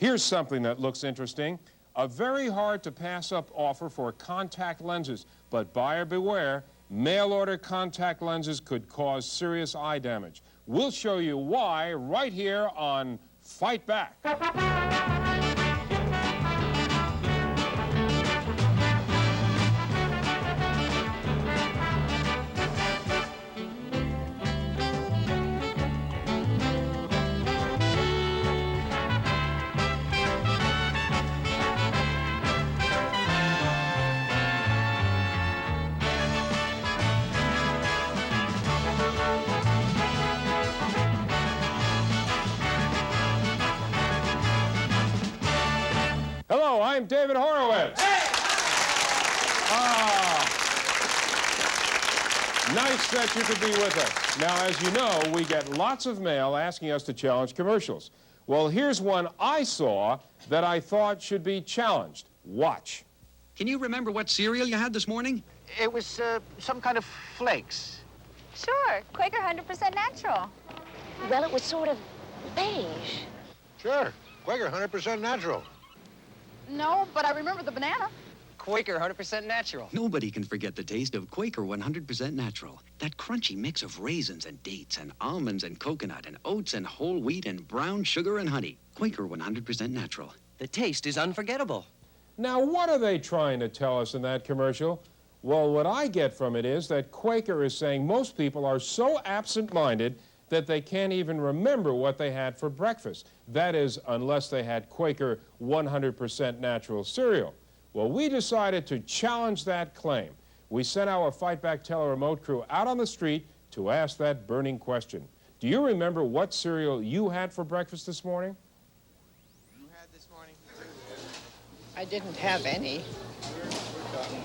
Here's something that looks interesting. A very hard-to-pass-up offer for contact lenses. But buyer beware, mail-order contact lenses could cause serious eye damage. We'll show you why right here on Fight Back. Hello, I'm David Horowitz. Hey! Nice that you could be with us. Now, as you know, we get lots of mail asking us to challenge commercials. Well, here's one I saw that I thought should be challenged. Watch. Can you remember what cereal you had this morning? It was some kind of flakes. Sure, Quaker 100% natural. Well, it was sort of beige. Sure, Quaker 100% natural. No, but I remember the banana. Quaker 100% natural. Nobody can forget the taste of Quaker 100% natural. That crunchy mix of raisins and dates and almonds and coconut and oats and whole wheat and brown sugar and honey. Quaker 100% natural. The taste is unforgettable. Now, what are they trying to tell us in that commercial? Well, what I get from it is that Quaker is saying most people are so absent-minded that they can't even remember what they had for breakfast. That is, unless they had Quaker 100% natural cereal. Well, we decided to challenge that claim. We sent our Fight Back teleremote crew out on the street to ask that burning question. Do you remember what cereal you had for breakfast this morning? You had this morning? I didn't have any,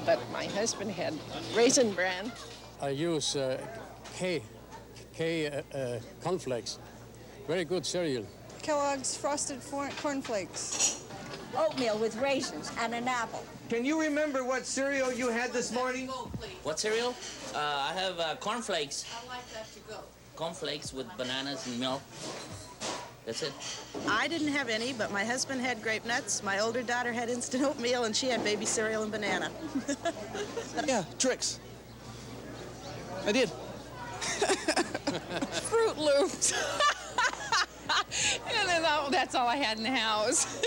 but my husband had Raisin Bran. I use K cornflakes. Very good cereal. Kellogg's Frosted Cornflakes. Oatmeal with raisins and an apple. Can you remember what cereal you had this morning? What cereal? I have cornflakes. I like that to go. Cornflakes with bananas and milk. That's it. I didn't have any, but my husband had grape nuts. My older daughter had instant oatmeal, and she had baby cereal and banana. Yeah, Trix. I did. Fruit Loops. And then that's all I had in the house.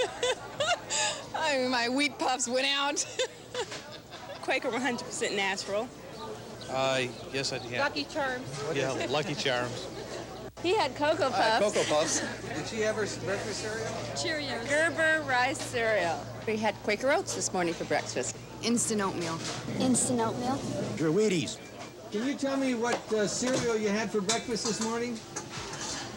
I mean, my wheat puffs went out. Quaker 100% natural. Yes, I did. Lucky Charms. Yeah, Lucky Charms. He had Cocoa Puffs. Cocoa Puffs. Did she have her breakfast cereal? Cheerios. Gerber rice cereal. We had Quaker Oats this morning for breakfast. Instant oatmeal. Instant oatmeal. Your Wheaties. Can you tell me what cereal you had for breakfast this morning?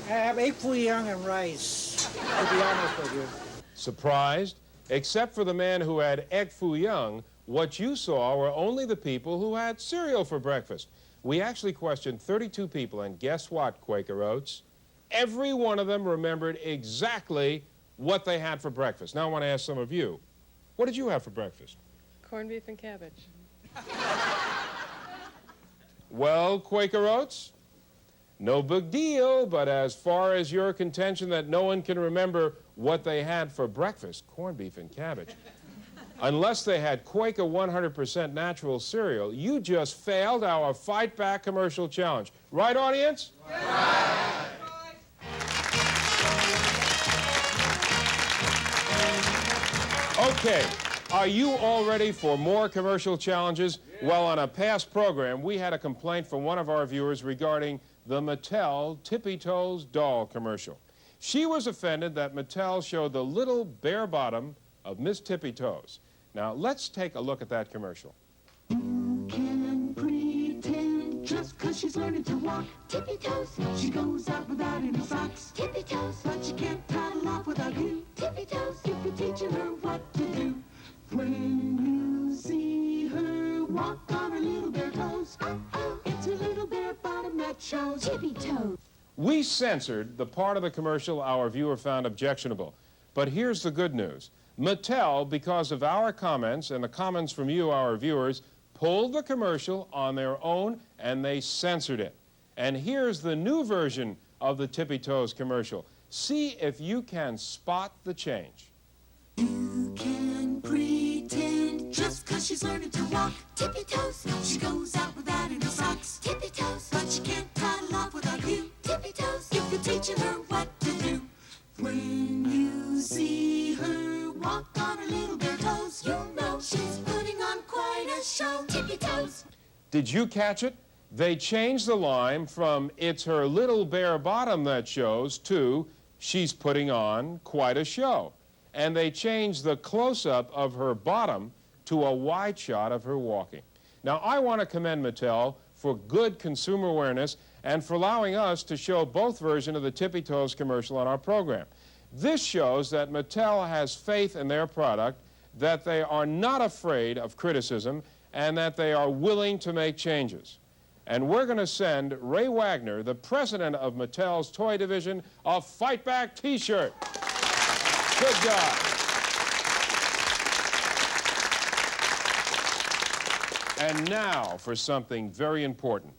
I have egg foo young and rice, to be honest with you. Surprised? Except for the man who had egg foo young, what you saw were only the people who had cereal for breakfast. We actually questioned 32 people, and guess what, Quaker Oats? Every one of them remembered exactly what they had for breakfast. Now I want to ask some of you, what did you have for breakfast? Corned beef and cabbage. Well, Quaker Oats, no big deal, but as far as your contention that no one can remember what they had for breakfast, corned beef and cabbage, unless they had Quaker 100% natural cereal, you just failed our Fight Back commercial challenge. Right, audience? Right. Okay, are you all ready for more commercial challenges? Well, on a past program, we had a complaint from one of our viewers regarding the Mattel Tippee-Toes doll commercial. She was offended that Mattel showed the little bare bottom of Miss Tippee-Toes. Now, let's take a look at that commercial. Who can pretend just 'cause she's learning to walk? Tippee-Toes. She goes out without any socks. Tippee-Toes. But she can't toddle off without you. Tippee-Toes. If you're teaching her what to do. When you see her walk on her little bare toes, it's her little bare bottom that shows. Tippee-Toes. We censored the part of the commercial our viewer found objectionable. But here's the good news. Mattel, because of our comments and the comments from you, our viewers, pulled the commercial on their own and they censored it. And here's the new version of the Tippee-Toes commercial. See if you can spot the change. You can pretend just 'cause she's learning to walk. Tippee-toes, she goes out without any socks. Tippee-toes, but she can't toddle off without you. Tippee-toes, if you're teaching her what to do. When you see her walk on her little bare toes, you know she's putting on quite a show. Tippee-toes. Did you catch it? They changed the line from "it's her little bare bottom that shows" to "she's putting on quite a show." And they changed the close-up of her bottom to a wide shot of her walking. Now, I want to commend Mattel for good consumer awareness and for allowing us to show both versions of the Tippee-Toes commercial on our program. This shows that Mattel has faith in their product, that they are not afraid of criticism, and that they are willing to make changes. And we're going to send Ray Wagner, the president of Mattel's toy division, a Fight Back t-shirt. Good job. And now for something very important.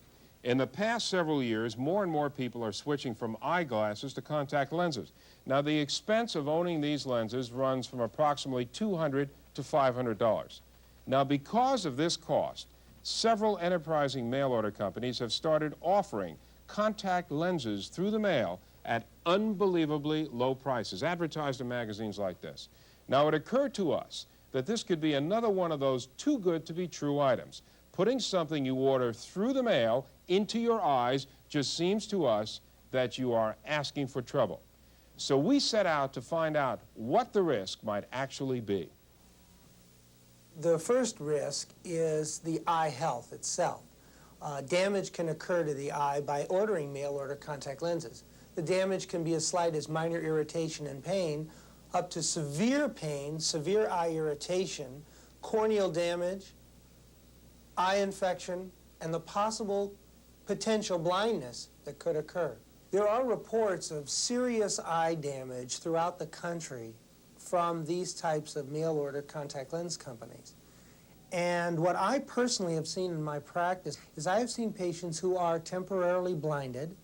In the past several years, more and more people are switching from eyeglasses to contact lenses. Now, the expense of owning these lenses runs from approximately $200 to $500. Now, because of this cost, several enterprising mail-order companies have started offering contact lenses through the mail at unbelievably low prices, advertised in magazines like this. Now, it occurred to us that this could be another one of those too-good-to-be-true items. Putting something you order through the mail into your eyes just seems to us that you are asking for trouble. So we set out to find out what the risk might actually be. The first risk is the eye health itself. Damage can occur to the eye by ordering mail-order contact lenses. The damage can be as slight as minor irritation and pain, up to severe pain, severe eye irritation, corneal damage, eye infection, and the possible potential blindness that could occur. There are reports of serious eye damage throughout the country from these types of mail-order contact lens companies. And what I personally have seen in my practice is I have seen patients who are temporarily blinded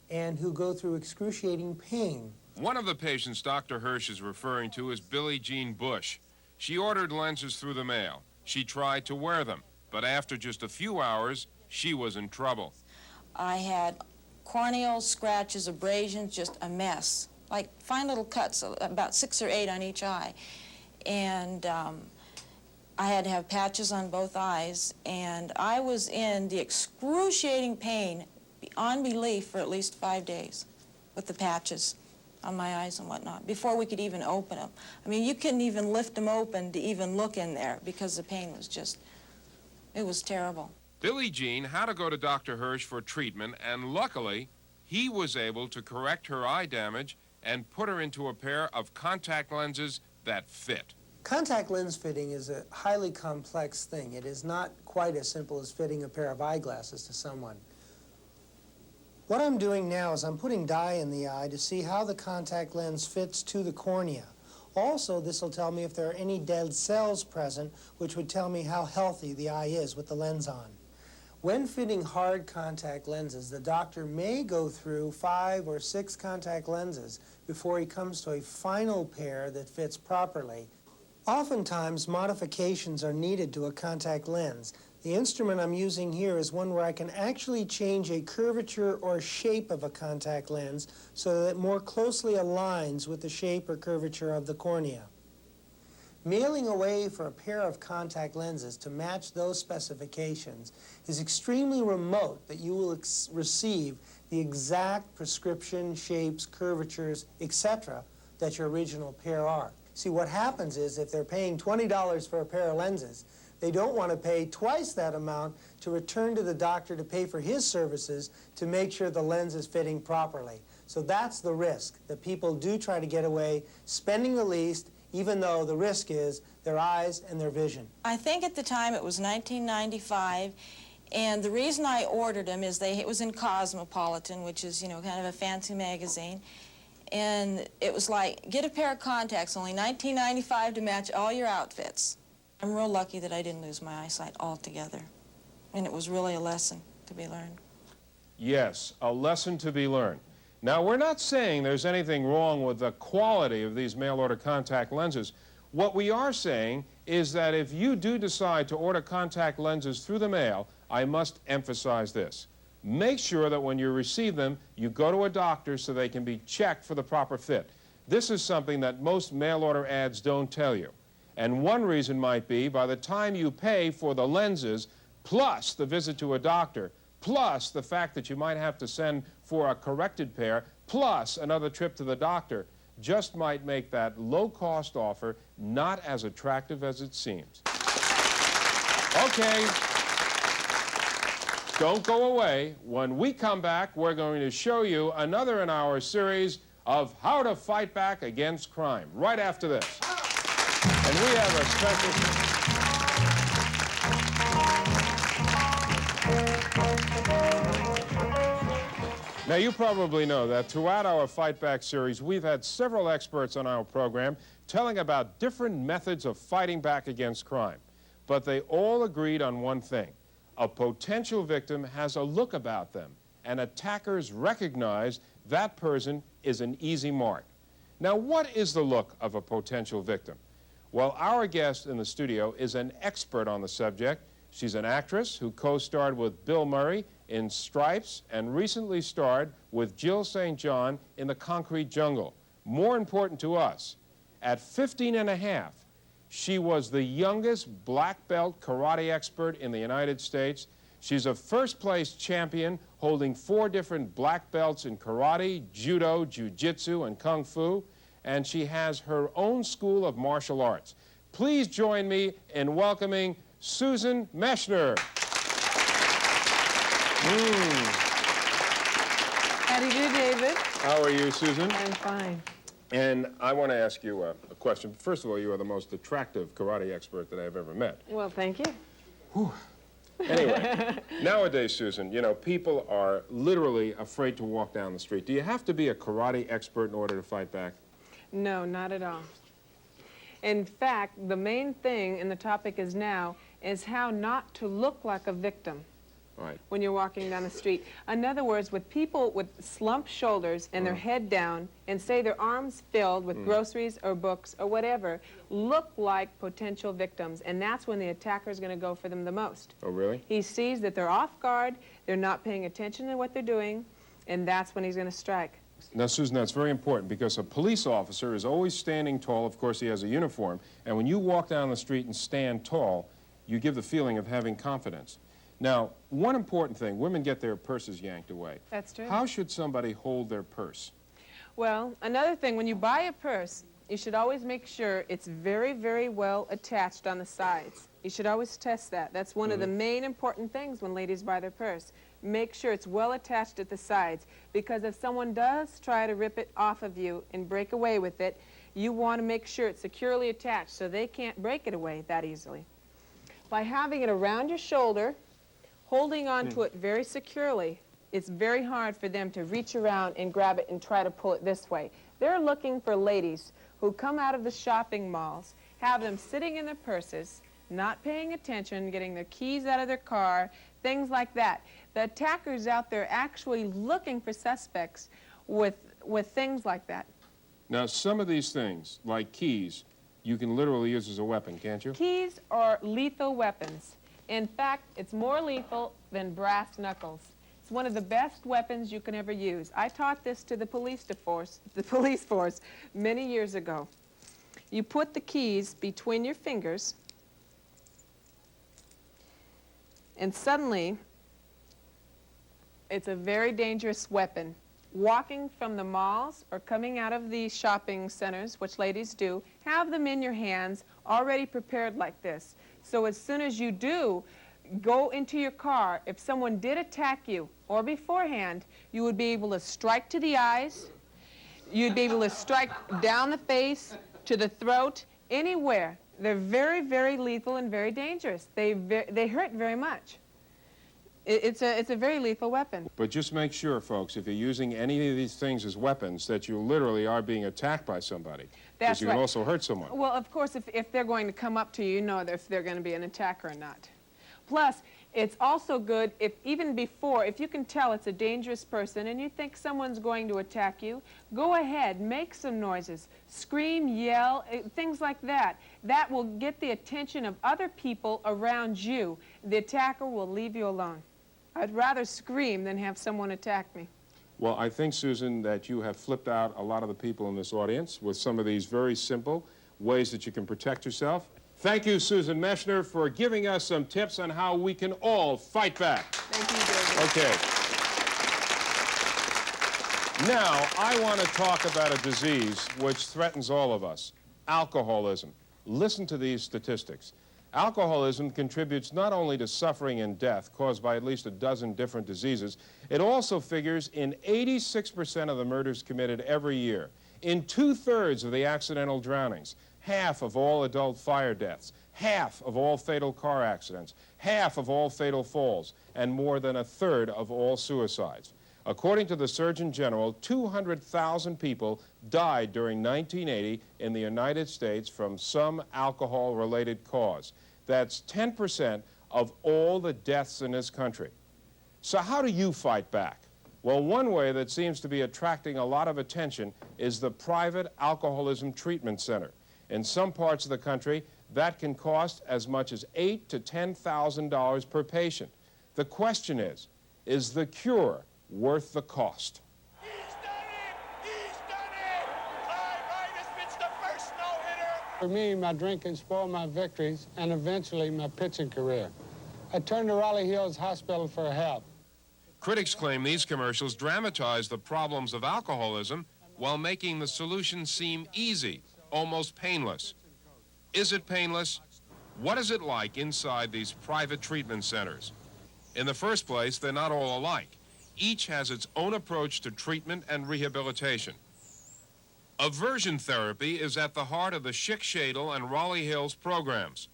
and who go through excruciating pain. One of the patients Dr. Hirsch is referring to is Billie Jean Bush. She ordered lenses through the mail. She tried to wear them, but after just a few hours, she was in trouble. I had corneal scratches, abrasions, just a mess, like fine little cuts, about 6 or 8 on each eye. And I had to have patches on both eyes, and I was in the excruciating pain beyond belief for at least 5 days with the patches on my eyes and whatnot, before we could even open them. I mean, you couldn't even lift them open to even look in there because the pain was just, it was terrible. Billie Jean had to go to Dr. Hirsch for treatment, and luckily, he was able to correct her eye damage and put her into a pair of contact lenses that fit. Contact lens fitting is a highly complex thing. It is not quite as simple as fitting a pair of eyeglasses to someone. What I'm doing now is I'm putting dye in the eye to see how the contact lens fits to the cornea. Also, this will tell me if there are any dead cells present, which would tell me how healthy the eye is with the lens on. When fitting hard contact lenses, the doctor may go through 5 or 6 contact lenses before he comes to a final pair that fits properly. Oftentimes, modifications are needed to a contact lens. The instrument I'm using here is one where I can actually change a curvature or shape of a contact lens so that it more closely aligns with the shape or curvature of the cornea. Mailing away for a pair of contact lenses to match those specifications is extremely remote that you will receive the exact prescription, shapes, curvatures, etc. that your original pair are. See, what happens is if they're paying $20 for a pair of lenses, they don't want to pay twice that amount to return to the doctor to pay for his services to make sure the lens is fitting properly. So that's the risk, that people do try to get away spending the least, even though the risk is their eyes and their vision. I think at the time it was 1995, and the reason I ordered them is it was in Cosmopolitan, which is, you know, kind of a fancy magazine. And it was like, get a pair of contacts, only $19.95 to match all your outfits. I'm real lucky that I didn't lose my eyesight altogether. And it was really a lesson to be learned. Yes, a lesson to be learned. Now, we're not saying there's anything wrong with the quality of these mail-order contact lenses. What we are saying is that if you do decide to order contact lenses through the mail, I must emphasize this. Make sure that when you receive them, you go to a doctor so they can be checked for the proper fit. This is something that most mail-order ads don't tell you. And one reason might be by the time you pay for the lenses, plus the visit to a doctor, plus the fact that you might have to send for a corrected pair, plus another trip to the doctor, just might make that low-cost offer not as attractive as it seems. Okay, don't go away. When we come back, we're going to show you another in our series of how to fight back against crime, right after this. And we have a special... Now, you probably know that throughout our Fight Back series, we've had several experts on our program telling about different methods of fighting back against crime. But they all agreed on one thing. A potential victim has a look about them, and attackers recognize that person is an easy mark. Now, what is the look of a potential victim? Well, our guest in the studio is an expert on the subject. She's an actress who co-starred with Bill Murray in Stripes and recently starred with Jill St. John in The Concrete Jungle. More important to us, at 15 and a half, she was the youngest black belt karate expert in the United States. She's a first-place champion holding 4 different black belts in karate, judo, jiu-jitsu, and kung fu, and she has her own school of martial arts. Please join me in welcoming Susan Mechsner. How do you do, David? How are you, Susan? I'm fine. And I want to ask you a question. First of all, you are the most attractive karate expert that I've ever met. Well, thank you. Whew. Anyway, nowadays, Susan, you know, people are literally afraid to walk down the street. Do you have to be a karate expert in order to fight back? No, not at all. In fact, the main thing, and the topic is now, is how not to look like a victim. Right. When you're walking down the street. In other words, with people with slumped shoulders and their head down and say their arms filled with groceries or books or whatever, look like potential victims, and that's when the attacker is going to go for them the most. Oh, really? He sees that they're off guard, they're not paying attention to what they're doing, and that's when he's going to strike. Now, Susan, that's very important because a police officer is always standing tall. Of course, he has a uniform. And when you walk down the street and stand tall, you give the feeling of having confidence. Now, one important thing, women get their purses yanked away. That's true. How should somebody hold their purse? Well, another thing, when you buy a purse, you should always make sure it's very, very well attached on the sides. You should always test that. That's one of the main important things when ladies buy their purse. Make sure it's well attached at the sides, because if someone does try to rip it off of you and break away with it, you want to make sure it's securely attached so they can't break it away that easily. By having it around your shoulder, holding on to it very securely, it's very hard for them to reach around and grab it and try to pull it this way. They're looking for ladies who come out of the shopping malls, have them sitting in their purses, not paying attention, getting their keys out of their car, things like that. The attackers out there actually looking for suspects with things like that. Now, some of these things, like keys, you can literally use as a weapon, can't you? Keys are lethal weapons. In fact, it's more lethal than brass knuckles. It's one of the best weapons you can ever use. I taught this to the police force many years ago. You put the keys between your fingers, and suddenly, it's a very dangerous weapon. Walking from the malls or coming out of the shopping centers, which ladies do, have them in your hands, already prepared like this. So as soon as you do go into your car, if someone did attack you or beforehand, you would be able to strike to the eyes, you'd be able to strike down the face, to the throat, anywhere. They're very, very lethal and very dangerous. They hurt very much. It's a very lethal weapon. But just make sure, folks, if you're using any of these things as weapons, that you literally are being attacked by somebody. That's because you right. can also hurt someone. Well, of course, if they're going to come up to you, you know if they're going to be an attacker or not. Plus, It's also good if even before, if you can tell it's a dangerous person and you think someone's going to attack you, go ahead, make some noises, scream, yell, things like that. That will get the attention of other people around you. The attacker will leave you alone. I'd rather scream than have someone attack me. Well, I think, Susan, that you have flipped out a lot of the people in this audience with some of these very simple ways that you can protect yourself. Thank you, Susan Mechsner, for giving us some tips on how we can all fight back. Thank you, Okay. David. Now, I want to talk about a disease which threatens all of us, alcoholism. Listen to these statistics. Alcoholism contributes not only to suffering and death caused by at least a dozen different diseases, it also figures in 86% of the murders committed every year, in 2/3 of the accidental drownings, half of all adult fire deaths, half of all fatal car accidents, half of all fatal falls, and more than 1/3 of all suicides. According to the Surgeon General, 200,000 people died during 1980 in the United States from some alcohol-related cause. That's 10% of all the deaths in this country. So how do you fight back? Well, one way that seems to be attracting a lot of attention is the private alcoholism treatment center. In some parts of the country, that can cost as much as $8,000 to $10,000 per patient. The question is the cure worth the cost? He's done it! He's done it! Clyde has pitched the first no-hitter! For me, my drinking spoiled my victories and eventually my pitching career. I turned to Raleigh Hills Hospital for help. Critics claim these commercials dramatize the problems of alcoholism while making the solution seem easy, almost painless. Is it painless? What is it like inside these private treatment centers? In the first place, they're not all alike. Each has its own approach to treatment and rehabilitation. Aversion therapy is at the heart of the Schick-Shadle and Raleigh Hills programs.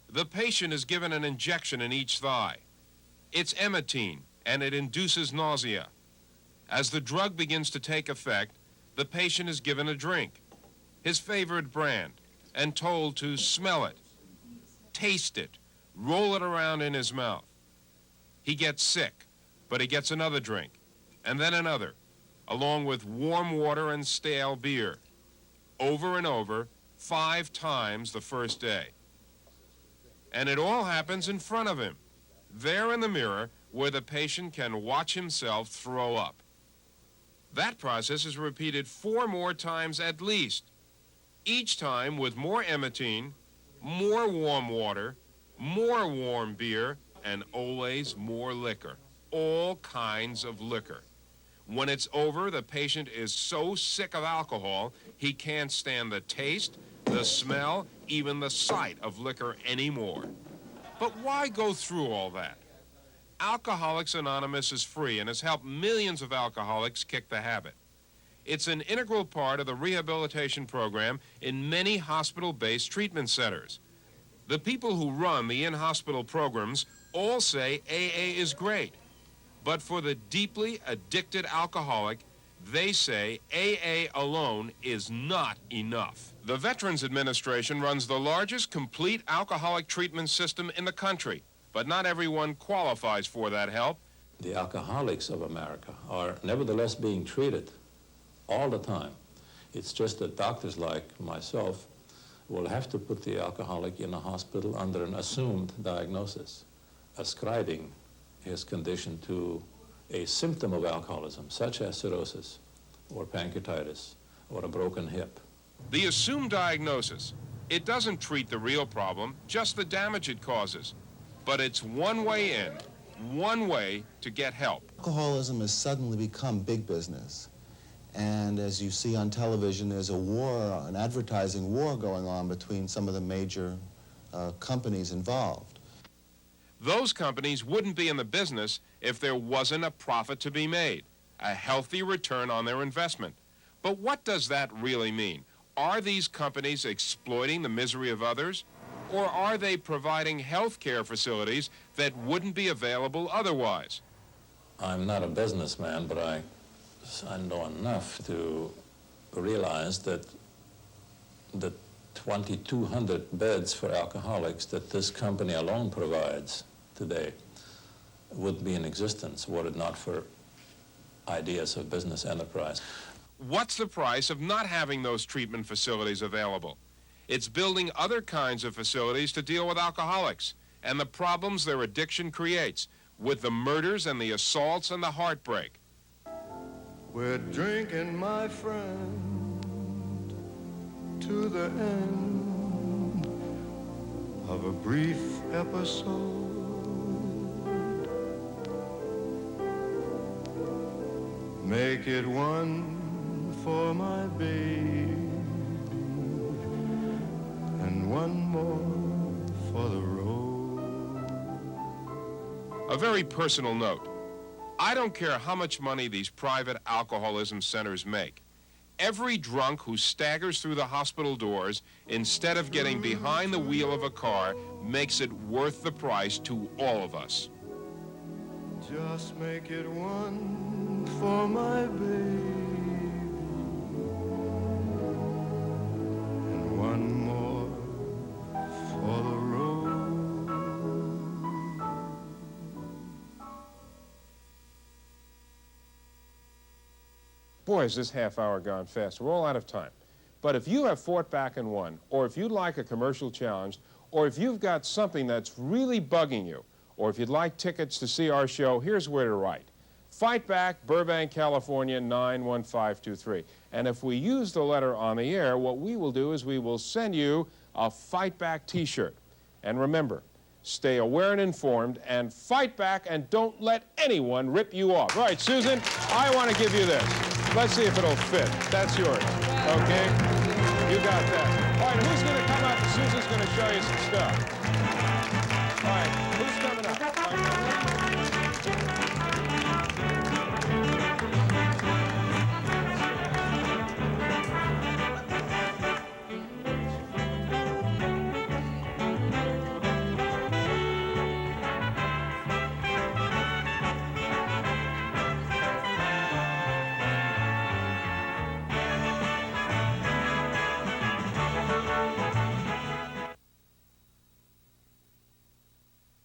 The patient is given an injection in each thigh. It's emetine, and it induces nausea. As the drug begins to take effect, the patient is given a drink, his favorite brand, and told to smell it, taste it, roll it around in his mouth. He gets sick, but he gets another drink, and then another, along with warm water and stale beer, over and over, 5 times the first day. And it all happens in front of him, there in the mirror where the patient can watch himself throw up. That process is repeated 4 more times at least, each time with more emetine, more warm water, more warm beer, and always more liquor. All kinds of liquor. When it's over, the patient is so sick of alcohol, he can't stand the taste, the smell, even the sight of liquor anymore. But why go through all that? Alcoholics Anonymous is free and has helped millions of alcoholics kick the habit. It's an integral part of the rehabilitation program in many hospital-based treatment centers. The people who run the in-hospital programs all say AA is great. But for the deeply addicted alcoholic, they say AA alone is not enough. The Veterans Administration runs the largest complete alcoholic treatment system in the country, but not everyone qualifies for that help. The alcoholics of America are nevertheless being treated all the time. It's just that doctors like myself will have to put the alcoholic in a hospital under an assumed diagnosis, ascribing his condition to a symptom of alcoholism, such as cirrhosis or pancreatitis or a broken hip. The assumed diagnosis, it doesn't treat the real problem, just the damage it causes. But it's one way in, one way to get help. Alcoholism has suddenly become big business. And as you see on television, there's a war, an advertising war going on between some of the major companies involved. Those companies wouldn't be in the business if there wasn't a profit to be made, a healthy return on their investment. But what does that really mean? Are these companies exploiting the misery of others? Or are they providing health care facilities that wouldn't be available otherwise? I'm not a businessman, but I know enough to realize that the 2,200 beds for alcoholics that this company alone provides today wouldn't be in existence were it not for ideas of business enterprise. What's the price of not having those treatment facilities available? It's building other kinds of facilities to deal with alcoholics and the problems their addiction creates, with the murders and the assaults and the heartbreak. We're drinking, my friend, to the end of a brief episode. Make it one for my babe and one more for the road. A very personal note. I don't care how much money these private alcoholism centers make. Every drunk who staggers through the hospital doors instead of getting behind the wheel of a car makes it worth the price to all of us. Just make it one for my baby and one more for the road. Boy, is this half hour gone fast. We're all out of time. But if you have fought back and won, or if you'd like a commercial challenge, or if you've got something that's really bugging you, or if you'd like tickets to see our show, here's where to write. Fight Back, Burbank, California, 91523. And if we use the letter on the air, what we will do is we will send you a Fight Back t-shirt. And remember, stay aware and informed, and fight back, and don't let anyone rip you off. All right, Susan, I want to give you this. Let's see if it'll fit. That's yours. Okay? You got that. All right, who's going to come up? Susan's going to show you some stuff. All right, who's coming up?